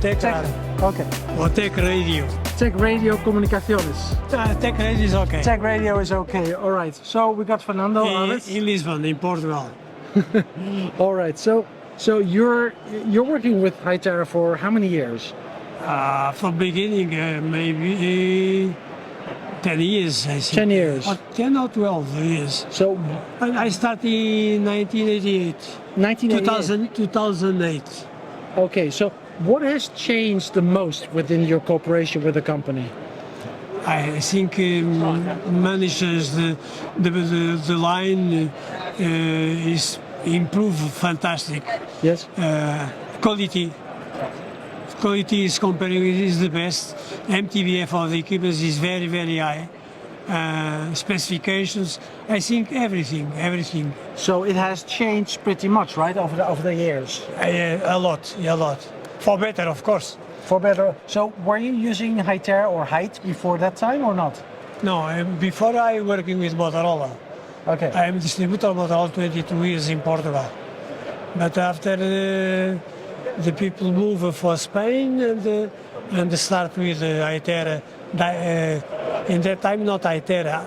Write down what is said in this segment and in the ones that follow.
Tecradio. Okay. Or Tecradio. Tecradio Comunicaciones. Tecradio is okay. Tecradio is okay. All right. So we got Fernando Alves. In Lisbon, in Portugal. All right. So you're working with Hytera for how many years? From beginning, maybe 10 years, I think. 10 years. Or 10 or 12 years. So I started in 1988. 1988. 2008. Okay. So what has changed the most within your cooperation with the company? I think manages the line is improved fantastic. Yes. Quality is comparing is the best. MTBF of the equipment is very, very high. Specifications, I think everything. So it has changed pretty much, right, over the years? A lot. For better, of course. For better. So were you using Hytera or Hyte before that time or not? No, before I working with Motorola. Okay. I am distributor Motorola 22 years in Portugal. But after the people move for Spain and start with Hytera. In that time, not Hytera,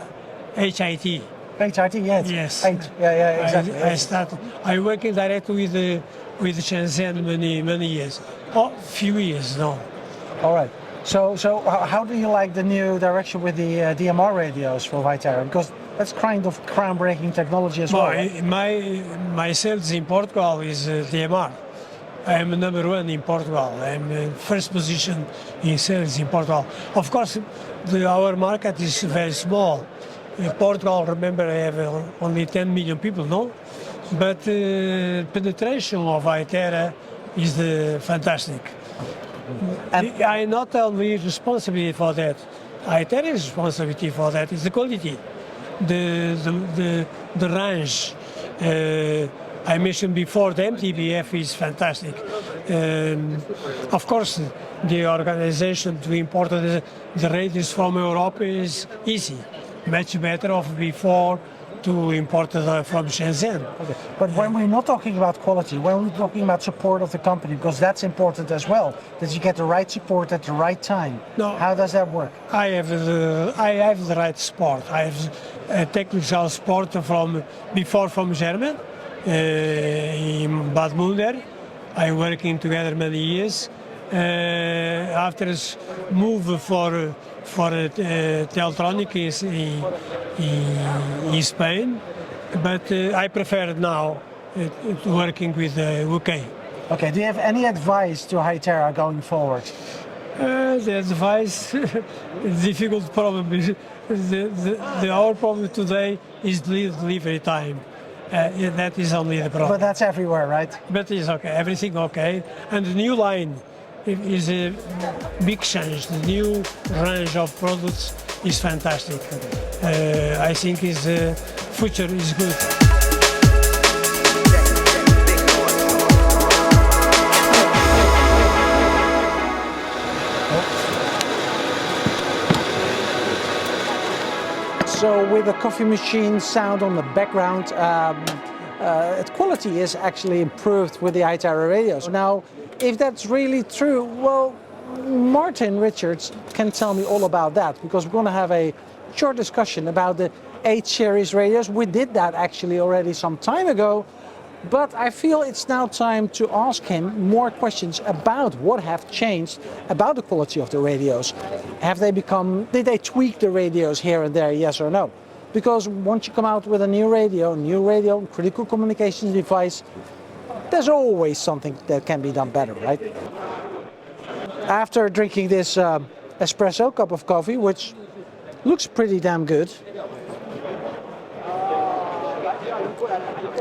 HIT. HIT, yes. Yes. Hyte. Yeah, exactly. I working directly with Shenzhen many years. Few years, no. All right. So how do you like the new direction with the DMR radios for Hytera? Because that's kind of groundbreaking technology as well. My sales in Portugal is DMR. I am number one in Portugal. I'm in first position in sales in Portugal. Of course, our market is very small. In Portugal, remember, I have only 10 million people, no? But penetration of Hytera is fantastic. I'm not only responsible for that. Hytera is responsibility for that. It's the quality, the range. I mentioned before the MTBF is fantastic. Of course, the organization to import the radios from Europe is easy, much better of before to import from Shenzhen. Okay. But when we're not talking about quality, when we're talking about support of the company, because that's important as well, that you get the right support at the right time. No, how does that work? I have the right support. I have technical support from Germany. In Bad Mulder, I working together many years. After move for Teltronic in Spain, but I prefer now working with UK. Okay. Do you have any advice to Hytera going forward? The advice, difficult problem. Our problem today is delivery time. That is only the problem. But that's everywhere, right? But it's okay, everything okay. And the new line is a big change. The new range of products is fantastic. I think his future is good. So with the coffee machine sound on the background, quality is actually improved with the Hytera radios. Now, if that's really true, well, Martin Richards can tell me all about that, because we're going to have a short discussion about the H-Series radios. We did that actually already some time ago, but I feel it's now time to ask him more questions about what have changed about the quality of the radios. Did they tweak the radios here and there, yes or no? Because once you come out with a new radio, critical communications device, there's always something that can be done better, right? After drinking this espresso cup of coffee, which looks pretty damn good,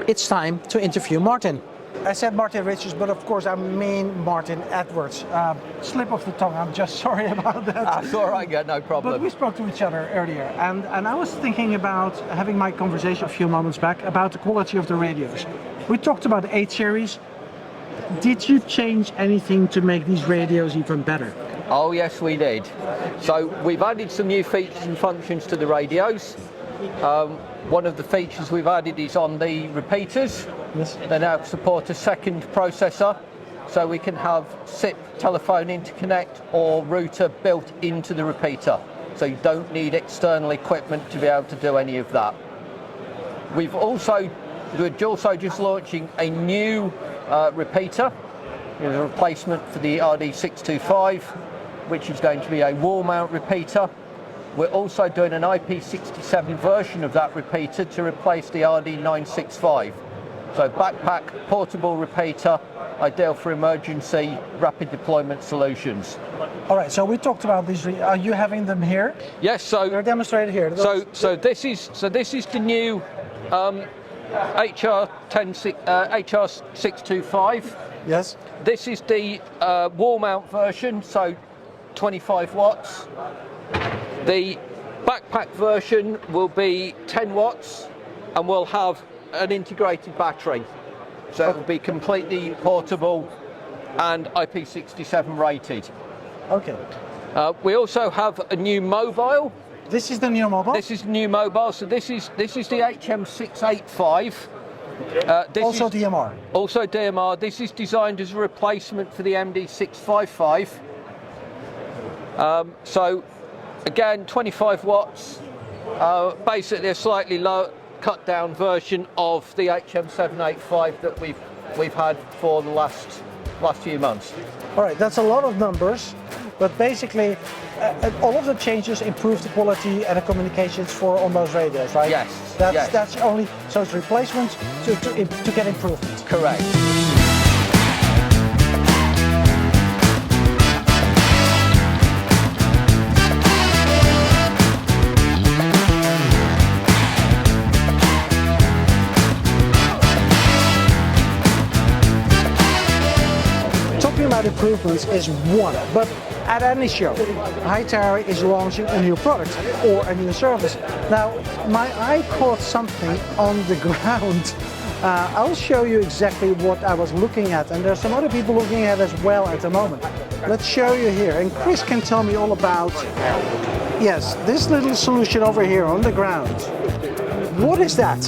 it's time to interview Martin. I said Martin Richards, but of course I mean Martin Edwards. Slip of the tongue, I'm just sorry about that. That's all right, yeah, no problem. But we spoke to each other earlier, and I was thinking about having my conversation a few moments back about the quality of the radios. We talked about the H-Series. Did you change anything to make these radios even better? Oh yes, we did. So we've added some new features and functions to the radios. One of the features we've added is on the repeaters. Yes. They now support a second processor, so we can have SIP telephone interconnect or router built into the repeater. So you don't need external equipment to be able to do any of that. We're also just launching a new repeater, a replacement for the RD625, which is going to be a wall mount repeater. We're also doing an IP67 version of that repeater to replace the RD965. So backpack, portable repeater, ideal for emergency rapid deployment solutions. All right, so we talked about these. Are you having them here? Yes, so They're demonstrated here. So this is the new HR625. Yes. This is the wall mount version, so 25 watts. The backpack version will be 10 watts and will have an integrated battery. So it will be completely portable and IP67 rated. Okay. We also have a new mobile. This is the new mobile? This is new mobile. So this is the HM685. Also DMR. Also DMR. This is designed as a replacement for the MD655. So again, 25 watts. Basically a slightly low cut down version of the HM785 that we've had for the last few months. All right, that's a lot of numbers, but basically all of the changes improve the quality and the communications on those radios, right? Yes. That's only, so it's replacement to get improvement. Correct. Improvements is one, but at any show, Hytera is launching a new product or a new service. Now, my eye caught something on the ground. I'll show you exactly what I was looking at, and there's some other people looking at as well at the moment. Let's show you here, and Chris can tell me all about, yes, this little solution over here on the ground. What is that?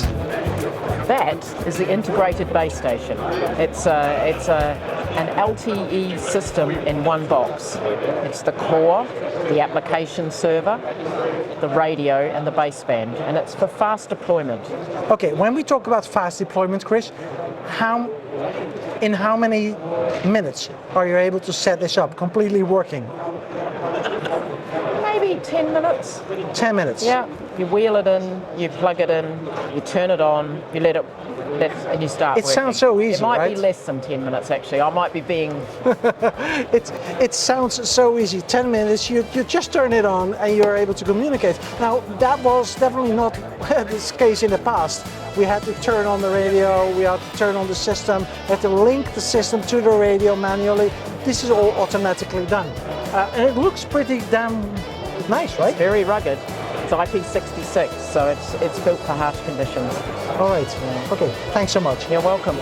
That is the integrated base station. It's an LTE system in one box. It's the core, the application server, the radio, and the baseband, and it's for fast deployment. Okay, when we talk about fast deployment, Chris, in how many minutes are you able to set this up completely working? Maybe 10 minutes. 10 minutes? Yeah. You wheel it in, you plug it in, you turn it on, you let it, and you start It working. sounds so easy, It might right? be less than 10 minutes, actually. I might be being... It sounds so easy. 10 minutes, you just turn it on and you're able to communicate. Now, that was definitely not this case in the past. We had to turn on the radio, we had to turn on the system, we had to link the system to the radio manually. This is all automatically done. And it looks pretty damn nice, right? It's very rugged. It's IP66, so it's built for harsh conditions. All right. Okay, thanks so much. You're welcome.